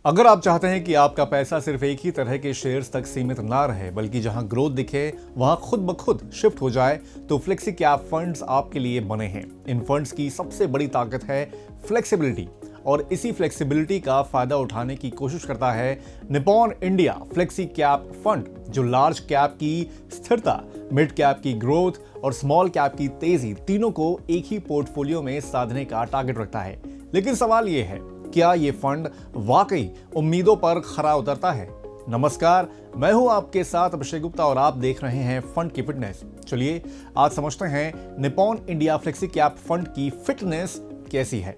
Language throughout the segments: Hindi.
अगर आप चाहते हैं कि आपका पैसा सिर्फ एक ही तरह के शेयर्स तक सीमित ना रहे बल्कि जहां ग्रोथ दिखे वहां खुद ब खुद शिफ्ट हो जाए तो फ्लेक्सी कैप फंड्स आपके लिए बने हैं। इन फंड्स की सबसे बड़ी ताकत है फ्लेक्सिबिलिटी और इसी फ्लेक्सिबिलिटी का फायदा उठाने की कोशिश करता है Nippon India flexi cap fund, जो लार्ज कैप की स्थिरता, मिड कैप की ग्रोथ और स्मॉल कैप की तेजी तीनों को एक ही पोर्टफोलियो में साधने का टारगेट रखता है। लेकिन सवाल यह है, क्या ये फंड वाकई उम्मीदों पर खरा उतरता है? नमस्कार, मैं हूं आपके साथ अभिषेक गुप्ता और आप देख रहे हैं फंड की फिटनेस। चलिए आज समझते हैं Nippon India flexi cap fund की फिटनेस कैसी है।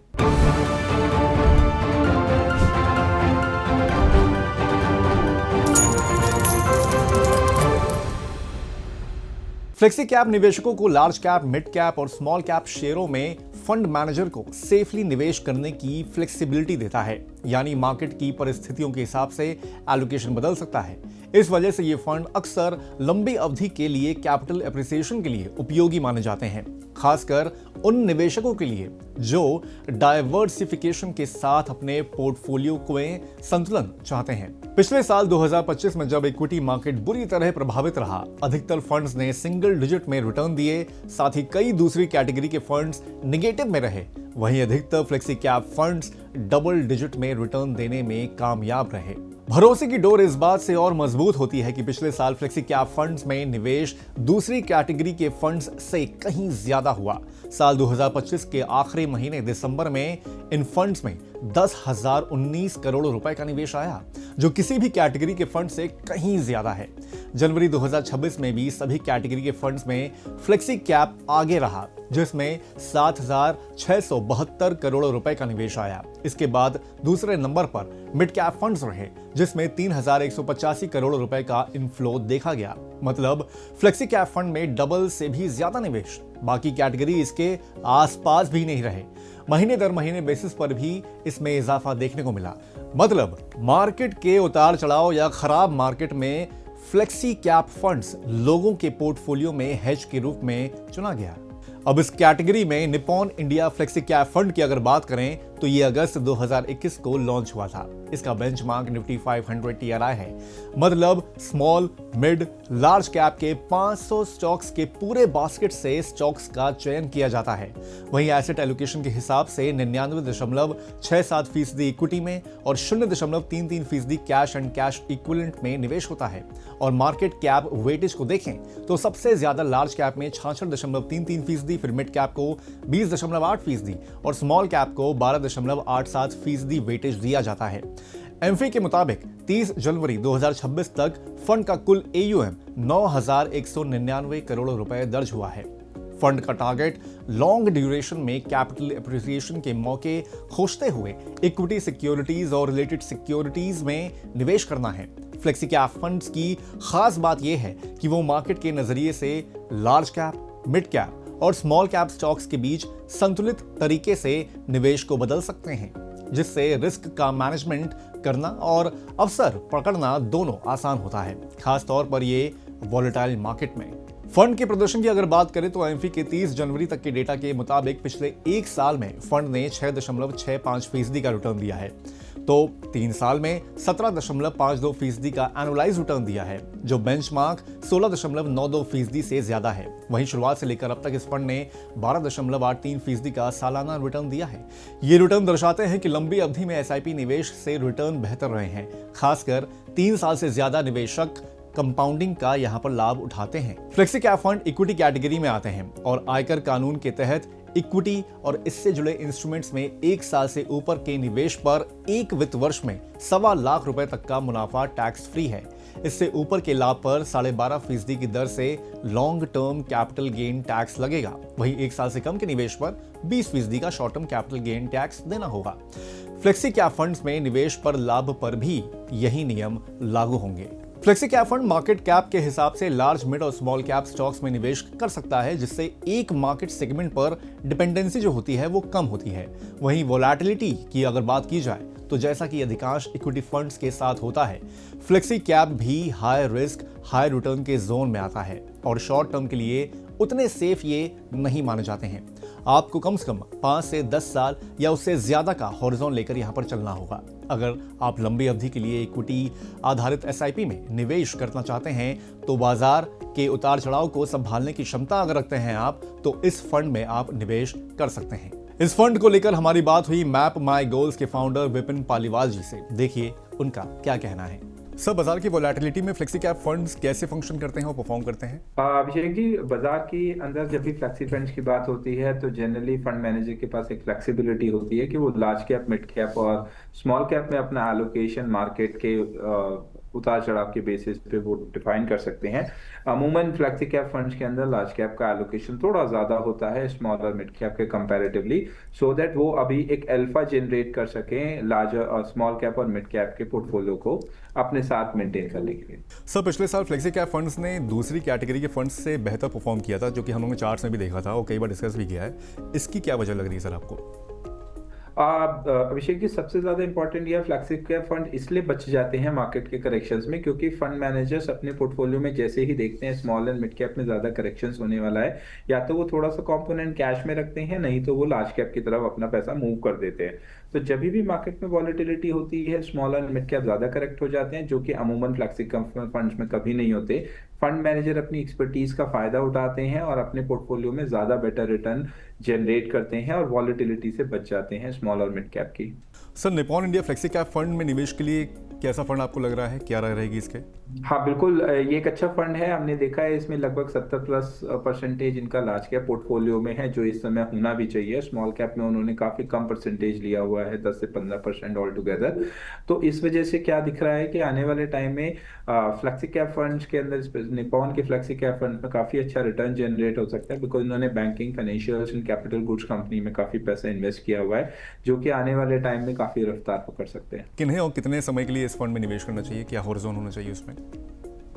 फ्लेक्सी कैप निवेशकों को लार्ज कैप, मिड कैप और स्मॉल कैप शेयरों में फंड मैनेजर को सेफली निवेश करने की फ्लेक्सिबिलिटी देता है, यानी मार्केट की परिस्थितियों के हिसाब से एलोकेशन बदल सकता है। इस वजह से ये फंड अक्सर लंबी अवधि के लिए कैपिटल एप्रिसिएशन के लिए उपयोगी माने जाते हैं, खासकर उन निवेशकों के लिए जो डाइवर्सिफिकेशन के साथ अपने पोर्टफोलियो में संतुलन चाहते हैं। पिछले साल 2025 में जब इक्विटी मार्केट बुरी तरह प्रभावित रहा, अधिकतर फंड्स ने सिंगल डिजिट में रिटर्न दिए, साथ ही कई दूसरी कैटेगरी के फंड्स नेगेटिव में रहे। वहीं अधिकतर flexi cap funds double digit में रिटर्न देने में कामयाब रहे। भरोसे की डोर इस बात से और मजबूत होती है कि पिछले साल फ्लेक्सी कैप फंड्स में निवेश दूसरी कैटेगरी के फंड्स से कहीं ज्यादा हुआ। साल 2025 के आखिरी महीने दिसंबर में इन फंड्स में 10,019 करोड़ रुपए का निवेश आया, जो किसी भी कैटेगरी के फंड से कहीं ज्यादा है। जनवरी 2026 में भी सभी कैटेगरी के फंड्स में फ्लेक्सी कैप आगे रहा, जिसमें 7,672 करोड़ रुपए का निवेश आया। इसके बाद दूसरे नंबर पर मिड कैप फंड्स रहे, जिसमें 3,185 करोड़ रुपए का इनफ्लो देखा गया। मतलब फ्लेक्सी कैप फंड में डबल से भी ज्यादा निवेश। बाकी कैटेगरी इसके आसपास भी नहीं रहे। महीने दर महीने बेसिस पर भी इसमें इजाफा देखने को मिला। मतलब मार्केट के उतार चढ़ाव या खराब मार्केट में फ्लेक्सी कैप फंड्स लोगों के पोर्टफोलियो में हेज के रूप में चुना गया। अब इस कैटेगरी में Nippon India flexi cap fund की अगर बात करें तो ये अगस्त 2021 को लॉन्च हुआ था। इसका बेंचमार्क निफ्टी 500 TRI है। मतलब स्मॉल, मिड, लार्ज कैप के 500 स्टॉक्स के पूरे बास्केट से स्टॉक्स का चयन किया जाता है। वहीं एसेट एलोकेशन के हिसाब से 99.67% इक्विटी में और 0.33% कैश एंड कैश इक्विवेलेंट में निवेश होता है। और मार्केट कैप वेटेज को देखें तो सबसे ज्यादा लार्ज कैप में 66.33%, फिर मिड कैप को 20.8% और स्मॉल कैप को 12.87% वेटेज दिया जाता है। एमफी के मुताबिक 30 जनवरी 2026 तक फंड का कुल AUM 9,199 करोड़ रुपए दर्ज हुआ है। फंड का टारगेट लॉन्ग ड्यूरेशन में कैपिटल एप्रिसिएशन के मौके खोजते हुए इक्विटी सिक्योरिटीज और रिलेटेड सिक्योरिटीज में निवेश करना है। फ्लेक्सी कैप फंड्स की खास बात यह है कि वो मार्केट के नजरिए से लार्ज कैप, मिड कैप और स्मॉल कैप स्टॉक्स के बीच संतुलित तरीके से निवेश को बदल सकते हैं, जिससे रिस्क का मैनेजमेंट करना और अवसर पकड़ना दोनों आसान होता है, खास तौर पर ये वॉलेटाइल मार्केट में। फंड के प्रदर्शन की अगर बात करें तो एमफी के 30 जनवरी तक के डेटा के मुताबिक पिछले एक साल में फंड ने 6.65% का रिटर्न दिया है, तो 3 साल में 17.52% का एनुअलाइज रिटर्न दिया है, जो बेंचमार्क 16.92% से ज्यादा है। वहीं शुरुआत से लेकर अब तक इस फंड ने 12.83% का सालाना रिटर्न दिया है। ये रिटर्न दर्शाते हैं कि लंबी अवधि में SIP निवेश से रिटर्न बेहतर रहे हैं। खासकर 3 साल से ज्यादा निवेशक कंपाउंडिंग का यहां पर लाभ उठाते हैं। Flexi cap fund equity category में आते हैं और आयकर कानून के तहत इक्विटी और इससे जुड़े इंस्ट्रूमेंट्स में 1 साल से ऊपर के निवेश पर 1 वित्त वर्ष में 1.25 लाख रुपए तक का मुनाफा टैक्स फ्री है। इससे ऊपर के लाभ पर 12.5% की दर से long term capital gain tax लगेगा। वहीं 1 साल से कम के निवेश पर 20% का short term capital gain tax देना होगा। फ्लेक्सी कैप फंड्स में निवेश पर लाभ पर भी यही नियम लागू होंगे। Flexi cap fund market cap के हिसाब से लार्ज, मिड और स्मॉल कैप स्टॉक्स में निवेश कर सकता है, जिससे एक मार्केट सेगमेंट पर डिपेंडेंसी जो होती है वो कम होती है। वहीं वोलेटिलिटी की अगर बात की जाए तो जैसा कि अधिकांश इक्विटी फंड्स के साथ होता है, फ्लेक्सी कैप भी हाई रिस्क हाई रिटर्न के जोन में आता है और शॉर्ट टर्म के लिए उतने सेफ ये नहीं माने जाते हैं। आपको कम से कम 5 से 10 साल या उससे ज्यादा का हॉरिजॉन लेकर यहां पर चलना होगा। अगर आप लंबी अवधि के लिए इक्विटी आधारित एसआईपी में निवेश करना चाहते हैं तो बाजार के उतार चढ़ाव को संभालने की क्षमता अगर रखते हैं आप, तो इस फंड में आप निवेश कर सकते हैं। इस फंड को लेकर हमारी बात हुई मैप माई गोल्स के फाउंडर विपिन पालीवाल जी से। देखिए उनका क्या कहना है। सर, बाजार की वोलेटिलिटी में फ्लेक्सी कैप फंड्स कैसे फंक्शन करते हैं और परफॉर्म करते हैं? अभिषेक जी, बाजार के अंदर जब भी फ्लेक्सी फंड्स की बात होती है तो जनरली फंड मैनेजर के पास एक फ्लेक्सिबिलिटी होती है कि वो लार्ज कैप, मिड कैप और स्मॉल कैप में अपना एलोकेशन मार्केट के उतार चढ़ाव के बेसिस पे वो डिफाइन कर सकते हैं। अमूमन फ्लेक्सी कैप फंड्स के अंदर लार्ज कैप का एलोकेशन थोड़ा ज्यादा होता है स्मॉल और मिड कैप के कंपैरेटिवली, सो दैट वो अभी एक अल्फा जनरेट कर सकें लार्जर और स्मॉल कैप और मिड कैप के पोर्टफोलियो को अपने साथ मेंटेन करने के लिए। सर, पिछले साल फ्लेक्सी कैप फंड्स ने दूसरी कैटेगरी के फंड्स से बेहतर परफॉर्म किया था, जो कि हम लोगों ने चार्ट्स में भी देखा था और कई बार डिस्कस भी किया है। इसकी क्या वजह लग रही है सर आपको? अभिषेक जी, सबसे ज्यादा इंपॉर्टेंट यह फ्लेक्सी कैप फंड इसलिए बच जाते हैं मार्केट के करेक्शंस में, क्योंकि फंड मैनेजर्स अपने पोर्टफोलियो में जैसे ही देखते हैं स्मॉल एंड मिड कैप में ज्यादा करेक्शंस होने वाला है, या तो वो थोड़ा सा कंपोनेंट कैश में रखते हैं, नहीं तो वो लार्ज कैप की तरफ अपना पैसा मूव कर देते हैं। तो जब भी मार्केट में वॉलेटिलिटी होती है स्मॉल एंड मिड कैप ज्यादा करेक्ट हो जाते हैं, जो कि अमूमन फ्लेक्सी कैप फंड्स में कभी नहीं होते। फंड मैनेजर अपनी एक्सपर्टीज का फायदा उठाते हैं और अपने पोर्टफोलियो में ज्यादा बेटर रिटर्न जनरेट करते हैं और वॉलेटिलिटी से बच जाते हैं स्मॉल और मिड कैप की। Sir, Nippon India flexi cap fund में निवेश के लिए कैसा फंड आपको लग रहा है, क्या राय रहेगी इसके? हाँ बिल्कुल, ये एक अच्छा फंड है। हमने देखा है इसमें लगभग 70+ % इनका लार्ज कैप पोर्टफोलियो में है, जो इस समय होना भी चाहिए। स्मॉल कैप में उन्होंने काफी कम परसेंटेज लिया हुआ है, 10 से 15% ऑल टुगेदर। तो इस वजह से क्या दिख रहा है कि आने वाले टाइम में फ्लेक्सी कैप फंड्स के अंदर, निपॉन के फ्लेक्सी कैप फंड में काफी अच्छा रिटर्न जनरेट हो सकता है, बिकॉज इन्होंने banking, financial and capital goods company में काफी पैसा इन्वेस्ट किया हुआ है, जो कि आने वाले टाइम में काफी रफ्तार पकड़ सकते हैं। किन्हें और कितने समय के लिए इस फंड में निवेश करना चाहिए, क्या हॉरिजॉन होना चाहिए उसमें?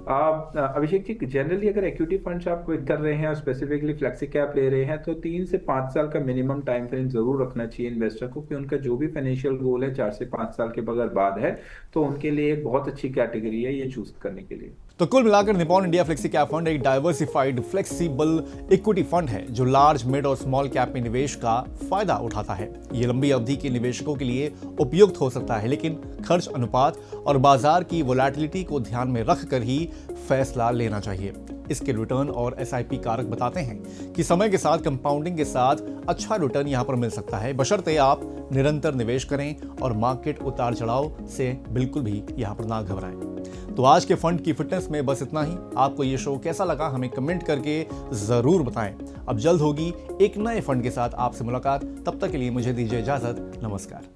अभिषेक जी, जनरली अगर इक्विटी फंड्स आप कर रहे हैं और स्पेसिफिकली फ्लेक्सी कैप ले रहे हैं तो 3 से 5 साल का मिनिमम टाइम फ्रेम जरूर रखना चाहिए इन्वेस्टर को, कि उनका जो भी फाइनेंशियल गोल है 4 से 5 साल के अगर बाद है तो उनके लिए एक बहुत अच्छी कैटेगरी है ये चूज करने के लिए। तो कुल मिलाकर Nippon India flexi cap fund एक डाइवर्सिफाइड फ्लेक्सिबल इक्विटी फंड है जो लार्ज, मिड और स्मॉल कैप में निवेश का फायदा उठाता है। ये लंबी अवधि के निवेशकों के लिए उपयुक्त हो सकता है, लेकिन खर्च अनुपात और बाजार की वोलेटिलिटी को ध्यान में रखकर ही फैसला लेना चाहिए। इसके रिटर्न और एसआईपी कारक बताते हैं कि समय के साथ कंपाउंडिंग के साथ अच्छा रिटर्न यहां पर मिल सकता है, बशर्ते आप निरंतर निवेश करें और मार्केट उतार चढ़ाव से बिल्कुल भी यहां पर ना घबराएं। तो आज के फंड की फिटनेस में बस इतना ही। आपको ये शो कैसा लगा हमें कमेंट करके जरूर बताएं। अब जल्द होगी एक नए फंड के साथ आपसे मुलाकात, तब तक के लिए मुझे दीजिए इजाजत। नमस्कार।